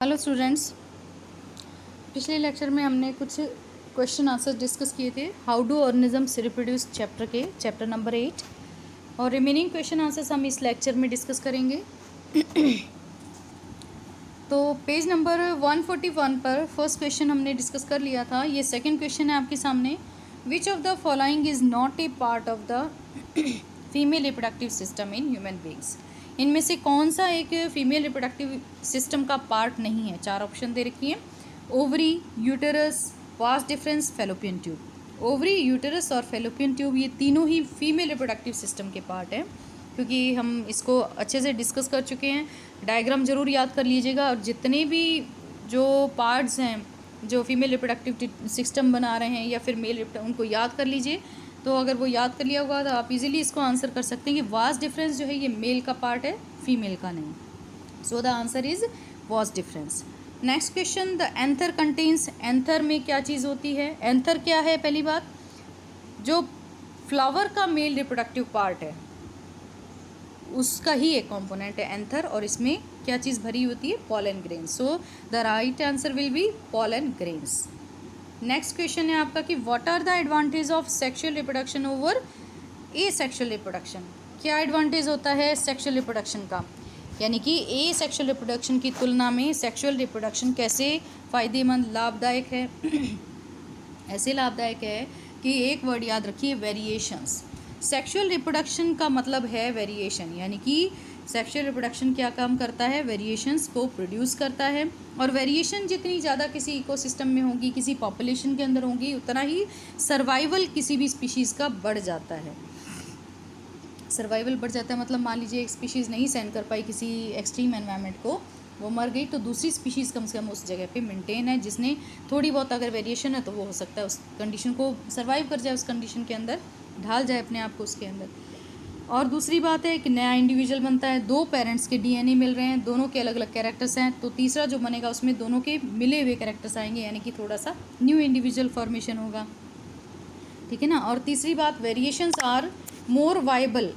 Hello students, पिछले lecture में हमने कुछ क्वेश्चन आंसर डिस्कस किए थे। How do organisms reproduce chapter number 8 और रिमेनिंग क्वेश्चन आंसर्स हम इस लेक्चर में डिस्कस करेंगे। तो पेज नंबर 141 पर फर्स्ट क्वेश्चन हमने डिस्कस कर लिया था। ये सेकंड क्वेश्चन है आपके सामने। Which of the following is not a part of the female reproductive system in human beings. इनमें से कौन सा एक फीमेल रिप्रोडक्टिव सिस्टम का पार्ट नहीं है। चार ऑप्शन दे रखी हैं। Ovary, uterus, vas deferens, fallopian tube. Ovary, uterus और फेलोपियन ट्यूब ये तीनों ही फीमेल रिप्रोडक्टिव सिस्टम के पार्ट हैं, क्योंकि हम इसको अच्छे से डिस्कस कर चुके हैं। डायग्राम ज़रूर याद कर लीजिएगा, और जितने भी जो पार्ट्स हैं जो फीमेल रिप्रोडक्टिव सिस्टम बना रहे हैं या फिर मेल उनको याद कर लीजिए। तो अगर वो याद कर लिया होगा तो आप इजीली इसको आंसर कर सकते हैं कि वास डिफरेंस जो है ये मेल का पार्ट है, फीमेल का नहीं। So the answer is vas deferens. Next question, the anther contains. Anther में क्या चीज़ होती है? एंथर क्या है? पहली बात, जो फ्लावर का मेल रिप्रोडक्टिव पार्ट है उसका ही एक कंपोनेंट है एंथर, और इसमें क्या चीज़ भरी होती है? Pollen grains. So the right answer will be pollen grains. Next question है आपका कि what are the advantage of sexual reproduction over a sexual reproduction. क्या एडवांटेज होता है सेक्सुअल रिप्रोडक्शन का, यानी कि ए सेक्सुअल रिप्रोडक्शन की तुलना में सेक्सुअल रिप्रोडक्शन कैसे फ़ायदेमंद, लाभदायक है? ऐसे लाभदायक है कि एक वर्ड याद रखिए, वेरिएशंस। सेक्सुअल रिप्रोडक्शन का मतलब है वेरिएशन, यानी कि सेक्सुअल रिप्रोडक्शन क्या काम करता है? वेरिएशंस को प्रोड्यूस करता है। और वेरिएशन जितनी ज़्यादा किसी इकोसिस्टम में होगी, किसी पॉपुलेशन के अंदर होगी, उतना ही सर्वाइवल किसी भी स्पीशीज़ का बढ़ जाता है। सर्वाइवल बढ़ जाता है मतलब मान लीजिए एक स्पीशीज़ नहीं सहन कर पाई किसी एक्सट्रीम एनवायरनमेंट को, वो मर गई, तो दूसरी स्पीशीज़ कम से कम उस जगह पे मेंटेन है, जिसने थोड़ी बहुत अगर वेरिएशन है तो वो हो सकता है उस कंडीशन को सर्वाइव कर जाए, उस कंडीशन के अंदर ढाल जाए अपने आप को उसके अंदर। और दूसरी बात है कि नया इंडिविजुअल बनता है। दो पेरेंट्स के डीएनए मिल रहे हैं, दोनों के अलग अलग कैरेक्टर्स हैं, तो तीसरा जो बनेगा उसमें दोनों के मिले हुए कैरेक्टर्स आएंगे, यानी कि थोड़ा सा न्यू इंडिविजुअल फॉर्मेशन होगा, ठीक है ना। और तीसरी बात, variations are more viable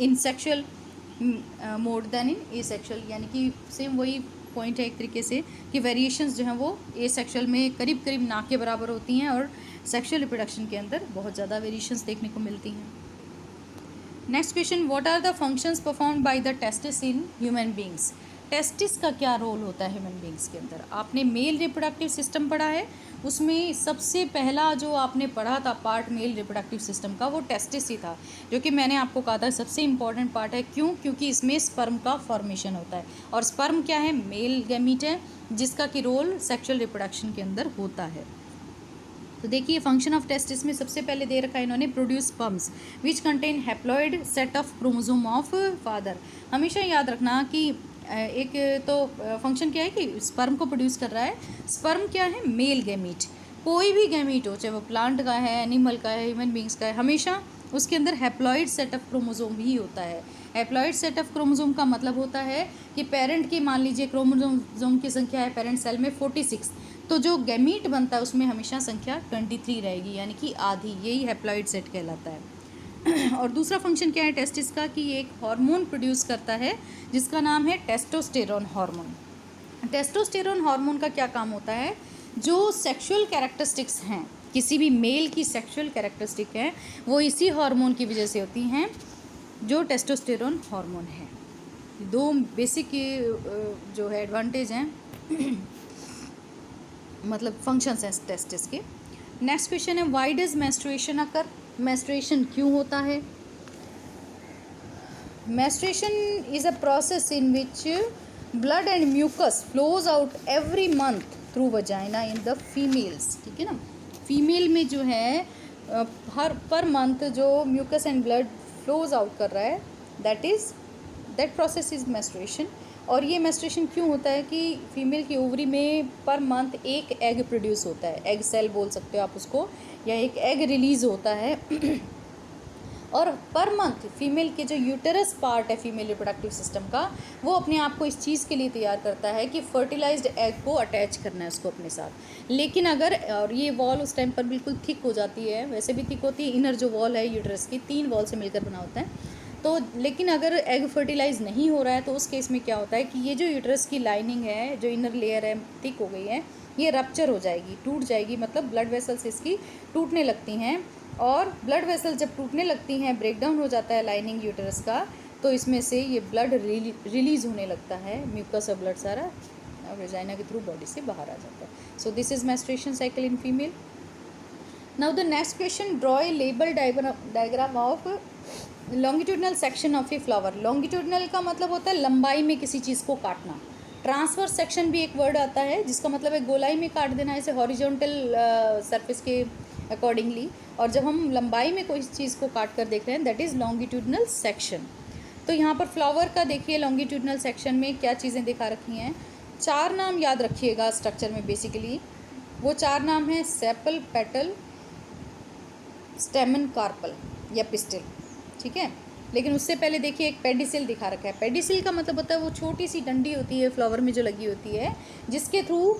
in sexual mode than in a sexual, यानी कि सेम वही पॉइंट है एक तरीके से कि वेरिएशंस जो हैं वो ए सेक्शुअल में करीब करीब ना के बराबर होती हैं, और सेक्शुअल रिप्रोडक्शन के अंदर बहुत ज़्यादा वेरिएशंस देखने को मिलती हैं। Next question, what are the functions performed by the testis in human beings. Testis का क्या रोल होता है ह्यूमन बींग्स के अंदर? आपने मेल रिप्रोडक्टिव सिस्टम पढ़ा है, उसमें सबसे पहला जो आपने पढ़ा था पार्ट मेल रिप्रोडक्टिव सिस्टम का, वो टेस्टिस ही था, जो कि मैंने आपको कहा था सबसे इंपॉर्टेंट पार्ट है। क्यों? क्योंकि इसमें स्पर्म का फॉर्मेशन होता है, और स्पर्म क्या है? मेल गैमीट है, जिसका कि रोल सेक्शुअल रिप्रोडक्शन के अंदर होता है। तो देखिए फंक्शन ऑफ टेस्टिस में सबसे पहले दे रखा है इन्होंने, produce sperms which contain haploid set of chromosome of father. हमेशा याद रखना कि एक तो फंक्शन क्या है कि स्पर्म को प्रोड्यूस कर रहा है। स्पर्म क्या है? Male gamete. कोई भी गैमीट हो, चाहे वो प्लांट का है, एनिमल का है, ह्यूमन बींग्स का है, हमेशा उसके अंदर हैप्लॉइड सेट ऑफ क्रोमोसोम ही होता है। हैप्लॉइड सेट ऑफ क्रोमोसोम का मतलब होता है कि पेरेंट की मान लीजिए क्रोमोसोम की संख्या है पेरेंट सेल में 46, तो जो गैमीट बनता है उसमें हमेशा संख्या 23 रहेगी, यानी कि आधी। यही हैप्लॉइड सेट कहलाता है। और दूसरा फंक्शन क्या है टेस्टिस का कि ये एक हार्मोन प्रोड्यूस करता है जिसका नाम है टेस्टोस्टेरोन हार्मोन। टेस्टोस्टेरोन हार्मोन का क्या काम होता है? जो सेक्सुअल कैरेक्टरिस्टिक्स हैं, किसी भी मेल की सेक्सुअल कैरेक्टरिस्टिक है, वो इसी हार्मोन की वजह से होती हैं, जो टेस्टोस्टेरोन हार्मोन है। दो बेसिक जो है एडवांटेज हैं मतलब फंक्शंस हैं टेस्टिस के। नेक्स्ट क्वेश्चन है, why does menstruation occur. Menstruation क्यों होता है? Menstruation is a process in which blood and mucus flows out every month through vagina in the females, ठीक है ना। फीमेल में जो है हर पर मंथ जो mucus and blood flows out कर रहा है, दैट प्रोसेस इज मेंस्ट्रुएशन। और ये मेंस्ट्रुएशन क्यों होता है कि फीमेल की ओवरी में पर मंथ एक एग प्रोड्यूस होता है, एग सेल बोल सकते हो आप उसको, या एक एग रिलीज होता है और पर मंथ फीमेल के जो यूटेरस पार्ट है फीमेल रिप्रोडक्टिव सिस्टम का, वो अपने आप को इस चीज़ के लिए तैयार करता है कि फर्टिलाइज्ड एग को अटैच करना है उसको अपने साथ। लेकिन अगर और ये वॉल उस टाइम पर बिल्कुल थिक हो जाती है, वैसे भी थिक होती है, इनर जो वॉल है यूटेरस की 3 वॉल से मिलकर बना होता है, तो लेकिन अगर एग फर्टिलाइज नहीं हो रहा है तो उस केस में क्या होता है कि ये जो यूट्रस की लाइनिंग है, जो इनर लेयर है, थिक हो गई है, ये रप्चर हो जाएगी, टूट जाएगी, मतलब ब्लड वेसल्स इसकी टूटने लगती हैं। और ब्लड वेसल्स जब टूटने लगती हैं, ब्रेक डाउन हो जाता है लाइनिंग यूट्रस का, तो इसमें से ये ब्लड रिलीज होने लगता है, म्यूकस और ब्लड सारा वेजाइना के थ्रू बॉडी से बाहर आ जाता है। So this is menstruation cycle in female. Now the next question, draw a label diagram of longitudinal section of a flower. Longitudinal का मतलब होता है लंबाई में किसी चीज़ को काटना। ट्रांसवर्स सेक्शन भी एक वर्ड आता है जिसका मतलब है गोलाई में काट देना, ऐसे हॉरिजॉन्टल सरफेस के अकॉर्डिंगली। और जब हम लंबाई में कोई चीज़ को काट कर देख रहे हैं, दैट इज़ लॉन्गिट्यूडनल सेक्शन। तो यहाँ पर फ्लावर का देखिए, लॉन्गिट्यूडनल सेक्शन में क्या चीज़ें दिखा रखी हैं। 4 नाम याद रखिएगा स्ट्रक्चर में बेसिकली। वो 4 नाम हैं सेपल, पेटल, स्टेमन, कार्पल या पिस्टिल, ठीक है। लेकिन उससे पहले देखिए एक पेडिसिल दिखा रखा है। पेडिसिल का मतलब होता है वो छोटी सी डंडी होती है फ्लावर में जो लगी होती है, जिसके थ्रू,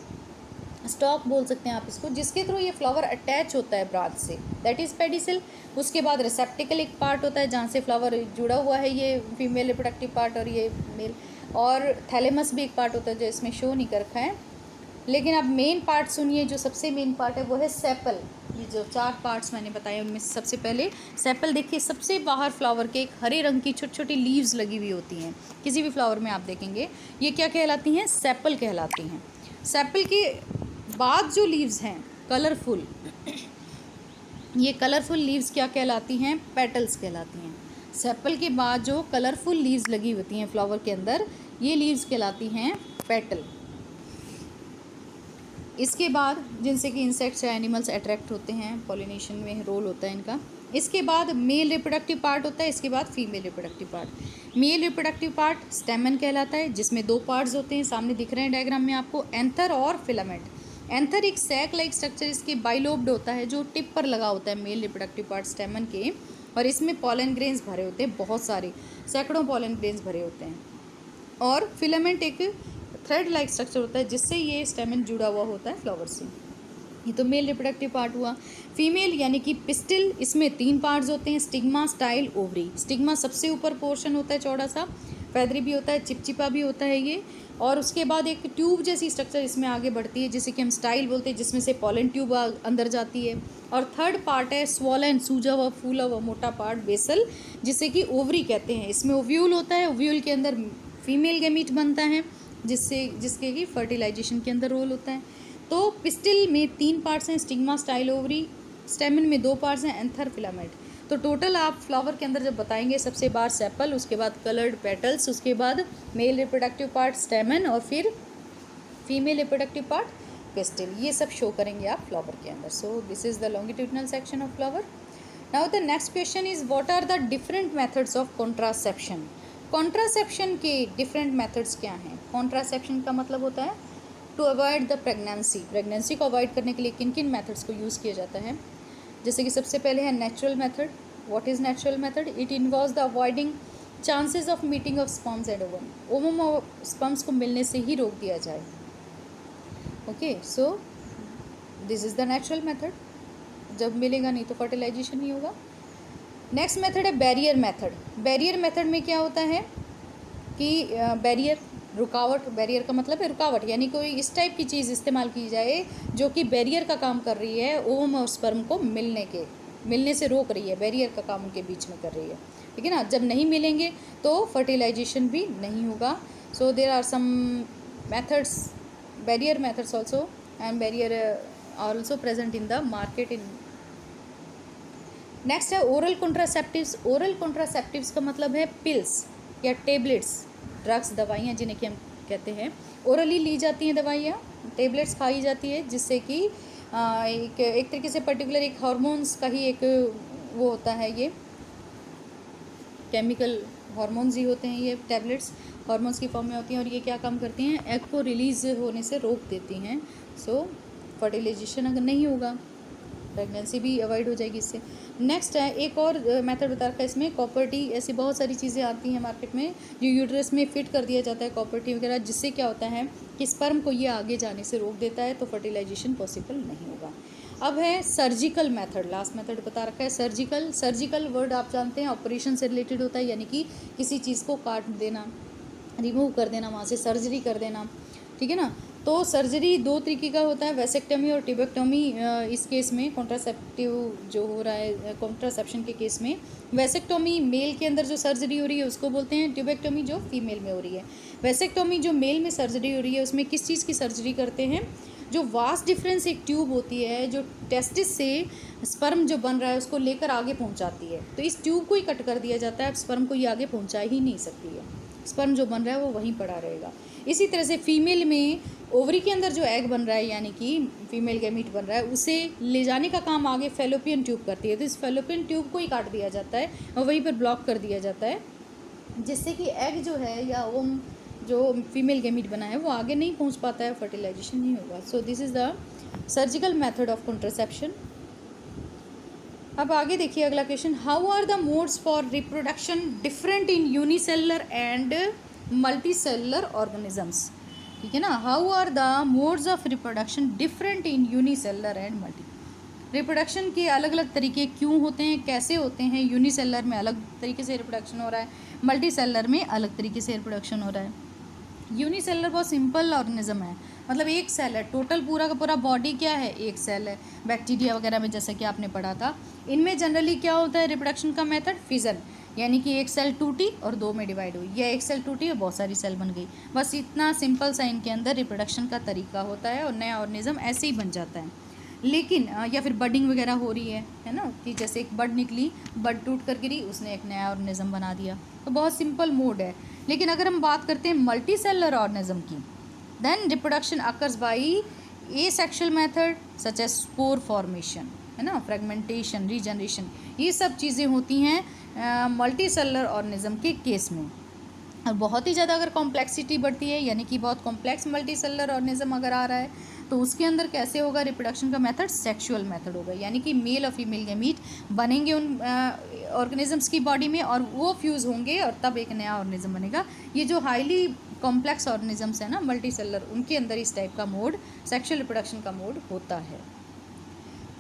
स्टॉक बोल सकते हैं आप इसको, जिसके थ्रू ये फ्लावर अटैच होता है ब्रांच से, दैट इज़ पेडिसिल। उसके बाद रिसेप्टिकल एक पार्ट होता है जहाँ से फ्लावर जुड़ा हुआ है, ये फीमेल रिप्रोडक्टिव पार्ट और ये मेल। और थैलेमस भी एक पार्ट होता है जो इसमें शो नहीं कर रखा है। लेकिन अब मेन पार्ट सुनिए, जो सबसे मेन पार्ट है वो है सेपल। ये जो 4 पार्ट्स मैंने बताए उनमें सबसे पहले सेपल देखिए, सबसे बाहर फ्लावर के एक हरे रंग की छोटी छोटी लीव्स लगी हुई होती हैं, किसी भी फ्लावर में आप देखेंगे, ये क्या कहलाती हैं, सेपल कहलाती हैं। सेपल के बाद जो लीव्स हैं कलरफुल, ये कलरफुल लीव्स क्या कहलाती हैं, पेटल्स कहलाती हैं। सेपल के बाद जो कलरफुल लीव्स लगी होती हैं फ्लावर के अंदर, ये लीव्स कहलाती हैं पेटल। इसके बाद जिनसे कि इंसेक्ट्स या एनिमल्स अट्रैक्ट होते हैं, पॉलिनेशन में रोल होता है इनका। इसके बाद मेल रिप्रोडक्टिव पार्ट होता है, इसके बाद female reproductive part. Male reproductive part स्टेमन कहलाता है, जिसमें 2 पार्ट्स होते हैं, सामने दिख रहे हैं डायग्राम में आपको, एंथर और फिलामेंट। एंथर एक सैक लाइक स्ट्रक्चर इसके बाइलोब्ड होता है, जो टिप पर लगा होता है मेल रिप्रोडक्टिव पार्ट स्टेमन के, और इसमें पॉलन ग्रेन्स भरे होते हैं, बहुत सारे, सैकड़ों पॉलन ग्रेन्स भरे होते हैं। और फिलामेंट एक थ्रेड लाइक स्ट्रक्चर होता है जिससे ये स्टेमन जुड़ा हुआ होता है फ्लावर से। ये तो मेल रिप्रोडक्टिव पार्ट हुआ। फीमेल यानी कि पिस्टिल, इसमें 3 पार्ट्स होते हैं, स्टिग्मा, स्टाइल, ओवरी। स्टिग्मा सबसे ऊपर पोर्शन होता है, चौड़ा सा, फैदरी भी होता है, चिपचिपा भी होता है ये। और उसके बाद एक ट्यूब जैसी स्ट्रक्चर इसमें आगे बढ़ती है, जिसे कि हम स्टाइल बोलते हैं, जिसमें से पॉलन ट्यूब अंदर जाती है। और थर्ड पार्ट है स्वॉलन, सूजा हुआ, फूला हुआ मोटा पार्ट, बेसल, जिसे कि ओवरी कहते हैं। इसमें ओव्यूल होता है, ओव्यूल के अंदर फीमेल गैमीट बनता है, जिसके कि फर्टिलाइजेशन के अंदर रोल होता है। तो पिस्टिल में 3 पार्ट्स हैं, स्टिग्मा, स्टाइल, ओवरी। स्टेमन में 2 पार्ट्स हैं, एंथर, फिलामेंट। तो टोटल आप फ्लावर के अंदर जब बताएंगे, सबसे बार सेपल, उसके बाद कलर्ड पेटल्स, उसके बाद मेल रिप्रोडक्टिव पार्ट स्टेमन, और फिर फीमेल रिप्रोडक्टिव पार्ट पिस्टिल, ये सब शो करेंगे आप फ्लावर के अंदर। So this is the longitudinal section of flower. Now the next question is, what are the different methods of contraception. Contraception के डिफरेंट मेथड्स क्या हैं। कॉन्ट्रासेप्शन का मतलब होता है to avoid the pregnancy. Pregnancy को अवॉइड करने के लिए किन किन मेथड्स को यूज़ किया जाता है। जैसे कि सबसे पहले है natural method. What is natural method? It involves the avoiding chances of meeting of sperms and ovum. Ovum और स्पर्म्स को मिलने से ही रोक दिया जाए। Okay, so this is the natural method. जब मिलेगा नहीं तो फर्टिलाइजेशन नहीं होगा। नेक्स्ट मेथड है बैरियर मेथड। बैरियर मेथड में क्या होता है कि बैरियर, रुकावट, बैरियर का मतलब है रुकावट, यानी कोई इस टाइप की चीज़ इस्तेमाल की जाए जो कि बैरियर का काम कर रही है, ओवम और स्पर्म को मिलने से रोक रही है, बैरियर का काम उनके बीच में कर रही है, ठीक है ना। जब नहीं मिलेंगे तो फर्टिलाइजेशन भी नहीं होगा। So there are some methods, barrier methods also, and barrier also present in the market in. Next है ओरल कॉन्ट्रासेप्टिव्स। ओरल कॉन्ट्रासेप्टिव्स का मतलब है पिल्स या टेबलेट्स, ड्रग्स, दवाइयाँ जिन्हें कि हम कहते हैं। ओरली ली जाती हैं दवाइयाँ, टेबलेट्स खाई जाती है, जिससे कि एक तरीके से पर्टिकुलर एक हार्मोन्स का ही एक वो होता है, ये केमिकल हार्मोन्स ही होते हैं, ये टैबलेट्स हार्मोन्स की फॉर्म में होती हैं। और ये क्या काम करती हैं, एग को रिलीज़ होने से रोक देती हैं। सो फर्टिलाइजेशन अगर नहीं होगा, प्रेगनेंसी भी अवॉइड हो जाएगी इससे। नेक्स्ट है एक और मेथड बता रखा है इसमें, कॉपर टी। ऐसी बहुत सारी चीज़ें आती हैं मार्केट में जो यूट्रस में फिट कर दिया जाता है, कॉपर टी वगैरह, जिससे क्या होता है कि स्पर्म को ये आगे जाने से रोक देता है, तो फर्टिलाइजेशन पॉसिबल नहीं होगा। अब है सर्जिकल मेथड, लास्ट मेथड बता रखा है सर्जिकल। सर्जिकल वर्ड आप जानते हैं ऑपरेशन से रिलेटेड होता है, यानी कि किसी चीज़ को काट देना, रिमूव कर देना, वहाँ से सर्जरी कर देना, ठीक है ना। तो सर्जरी दो तरीके का होता है, वेसेक्टमी और ट्यूबेक्टमी। इस केस में कॉन्ट्रासेप्टिव जो हो रहा है, कॉन्ट्रासेप्शन के केस में वेसेक्टोमी मेल के अंदर जो सर्जरी हो रही है उसको बोलते हैं, ट्यूबेक्टमी जो फीमेल में हो रही है। वेसेक्टोमी जो मेल में सर्जरी हो रही है उसमें किस चीज़ की सर्जरी करते हैं, जो वास्ट डिफरेंस एक ट्यूब होती है जो टेस्टिस से स्पर्म जो बन रहा है उसको लेकर आगे पहुंचाती है, तो इस ट्यूब को ही कट कर दिया जाता है, स्पर्म को ये आगे पहुंचा ही नहीं सकती है, स्पर्म जो बन रहा है वो वहीं पड़ा रहेगा। इसी तरह से फीमेल में ओवरी के अंदर जो एग बन रहा है, यानी कि फीमेल गैमीट बन रहा है, उसे ले जाने का काम आगे फेलोपियन ट्यूब करती है, तो इस फेलोपियन ट्यूब को ही काट दिया जाता है और वहीं पर ब्लॉक कर दिया जाता है, जिससे कि एग जो है या ओम जो फीमेल गैमीट बना है वो आगे नहीं पहुंच पाता है, फर्टिलाइजेशन नहीं होगा। So this is the surgical method of contraception. अब आगे देखिए अगला question, how are the modes for reproduction different in unicellular and multicellular organisms, ठीक है ना। How are the modes of reproduction different in unicellular and multi, reproduction के अलग अलग तरीके क्यों होते हैं, कैसे होते हैं, यूनिसेलुलर में अलग तरीके से रिप्रोडक्शन हो रहा है, मल्टी सेलुलर में अलग तरीके से रिप्रोडक्शन हो रहा है। यूनिसेलुलर बहुत सिंपल ऑर्गेनिज्म है, मतलब एक सेल है, टोटल पूरा का पूरा बॉडी क्या है, एक सेल है। बैक्टीरिया वगैरह में जैसे कि आपने पढ़ा था, इनमें जनरली क्या होता है रिप्रोडक्शन का मेथड, फिजन, यानी कि एक सेल टूटी और दो में डिवाइड हुई, या एक सेल टूटी और बहुत सारी सेल बन गई, बस इतना सिंपल सा इनके अंदर रिप्रोडक्शन का तरीका होता है और नया ऑर्गेनिज्म ऐसे ही बन जाता है। लेकिन या फिर बडिंग वगैरह हो रही है ना, कि जैसे एक बड निकली, बड टूट कर गिरी, उसने एक नया ऑर्गेनिज्म बना दिया, तो बहुत सिंपल मोड है। लेकिन अगर हम बात करते हैं मल्टी सेलुलर ऑर्गेनिज्म की, then reproduction occurs by asexual method such as spore formation, है ना, फ्रेगमेंटेशन, रीजनरेशन, ये सब चीज़ें होती हैं मल्टी सेलुलर ऑर्गेनिज्म के केस में। और बहुत ही ज़्यादा अगर कॉम्प्लेक्सिटी बढ़ती है, यानी कि बहुत कॉम्प्लेक्स मल्टी सेलुलर ऑर्गेनिज्म अगर आ रहा है, तो उसके अंदर कैसे होगा रिप्रोडक्शन का मेथड, सेक्सुअल मेथड होगा, यानी कि मेल और फीमेल गैमीट बनेंगे उन ऑर्गेनिजम्स की बॉडी में और वो फ्यूज़ होंगे और तब एक नया ऑर्गेनिज्म बनेगा। ये जो हाईली कॉम्प्लेक्स ऑर्गेनिजम्स है ना मल्टी सेलुलर, उनके अंदर इस टाइप का मोड, सेक्सुअल रिप्रोडक्शन का मोड होता है।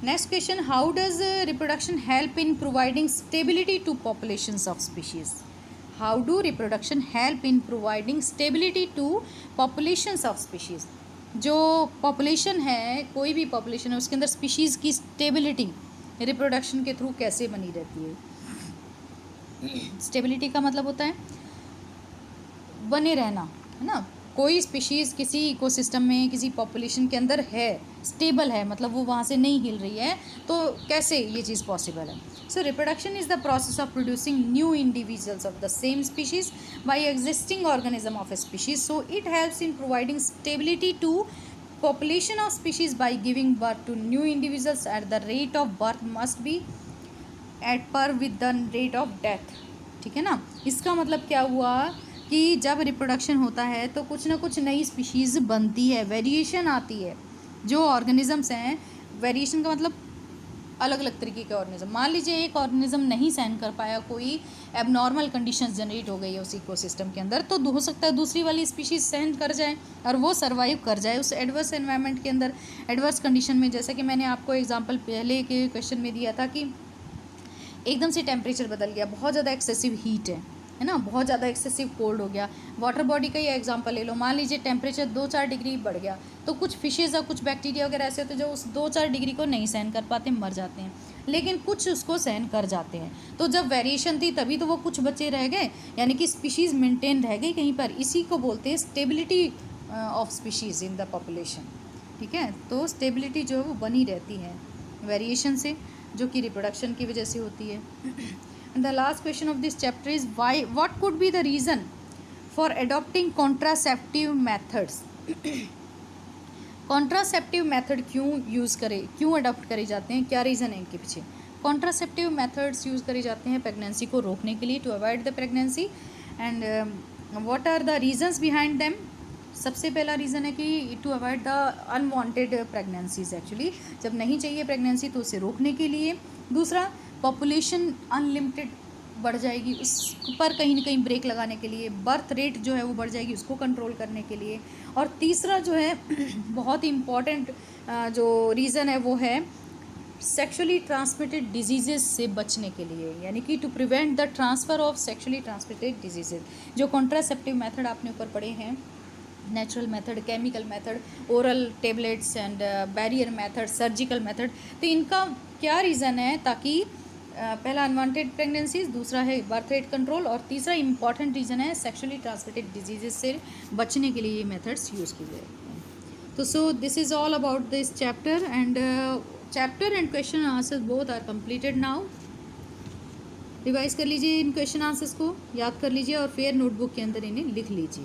Next question, how does reproduction help in providing stability to populations of species, how do reproduction help in providing stability to populations of species, जो population है, कोई भी पॉपुलेशन है, उसके अंदर स्पीशीज़ की स्टेबिलिटी रिप्रोडक्शन के थ्रू कैसे बनी रहती है। स्टेबिलिटी का मतलब होता है बने रहना, है ना, कोई स्पीशीज़ किसी इकोसिस्टम में, किसी पॉपुलेशन के अंदर है, स्टेबल है, मतलब वो वहाँ से नहीं हिल रही है, तो कैसे ये चीज़ पॉसिबल है। So reproduction is the process of producing new individuals of the same species by existing organism of a species, so it helps in providing stability to population of species by giving birth to new individuals at the rate of birth must be at par with the rate of death, ठीक है ना। इसका मतलब क्या हुआ कि जब reproduction होता है तो कुछ ना कुछ नई स्पीशीज़ बनती है, वेरिएशन आती है, जो ऑर्गेनिजम्स हैं, वेरिएशन का मतलब अलग अलग तरीके के ऑर्गेनिज्म। मान लीजिए एक ऑर्गेनिज्म नहीं सहन कर पाया, कोई एबनॉर्मल कंडीशंस जनरेट हो गई है उस इकोसिस्टम के अंदर, तो हो सकता है दूसरी वाली स्पीशीज़ सहन कर जाए और वो सर्वाइव कर जाए उस एडवर्स एनवायरनमेंट के अंदर, एडवर्स कंडीशन में। जैसे कि मैंने आपको एग्जांपल पहले के क्वेश्चन में दिया था कि एकदम से टेम्परेचर बदल गया, बहुत ज़्यादा एक्सेसिव हीट है ना, बहुत ज़्यादा एक्सेसिव कोल्ड हो गया। वाटर बॉडी का ही एग्जांपल ले लो, मान लीजिए टेम्परेचर 2-4 डिग्री बढ़ गया, तो कुछ फिशेज़ और कुछ बैक्टीरिया वगैरह ऐसे होते हैं जो उस 2-4 डिग्री को नहीं सहन कर पाते, मर जाते हैं, लेकिन कुछ उसको सहन कर जाते हैं। तो जब वेरिएशन थी तभी तो वो कुछ बचे रह गए, यानी कि स्पीशीज़ मेंटेन रह गई कहीं पर, इसी को बोलते हैं stability of species in the population, ठीक है। तो स्टेबिलिटी जो है वो बनी रहती है वेरिएशन से, जो कि रिप्रोडक्शन की वजह से होती है। And the last question of this chapter is why, what could be the reason for adopting contraceptive methods, contraceptive method क्यों यूज़ करे, क्यों अडॉप्ट करे जाते हैं, क्या रीज़न है इनके पीछे। कॉन्ट्रासेप्टिव मेथड्स यूज़ करे जाते हैं प्रेगनेंसी को रोकने के लिए, to avoid the pregnancy, and what are the reasons behind them. सबसे पहला रीज़न है कि to avoid the unwanted pregnancies, actually जब नहीं चाहिए प्रेगनेंसी तो उसे रोकने के लिए। दूसरा, पॉपुलेशन अनलिमिटेड बढ़ जाएगी, उस पर कहीं ना कहीं ब्रेक लगाने के लिए। बर्थ रेट जो है वो बढ़ जाएगी, उसको कंट्रोल करने के लिए। और तीसरा जो है बहुत ही इम्पॉर्टेंट जो रीज़न है वो है सेक्सुअली ट्रांसमिटेड डिजीज़ेस से बचने के लिए, यानी कि to prevent the transfer of sexually transmitted diseases. जो कॉन्ट्रासेप्टिव मेथड आपने ऊपर पढ़े हैं, natural method, chemical method, oral tablets and barrier method, surgical method, तो इनका क्या रीज़न है, ताकि पहला अनवांटेड प्रेगनेंसीज, दूसरा है बर्थ रेट कंट्रोल, और तीसरा इंपॉर्टेंट रीज़न है सेक्सुअली ट्रांसमिटेड डिजीज़ेस से बचने के लिए ये मेथड्स यूज़ किए गए। तो so this is all about this chapter, and chapter and question answers both are completed now. Revise कर लीजिए इन क्वेश्चन आंसर्स को, याद कर लीजिए और फिर नोटबुक के अंदर इन्हें लिख लीजिए।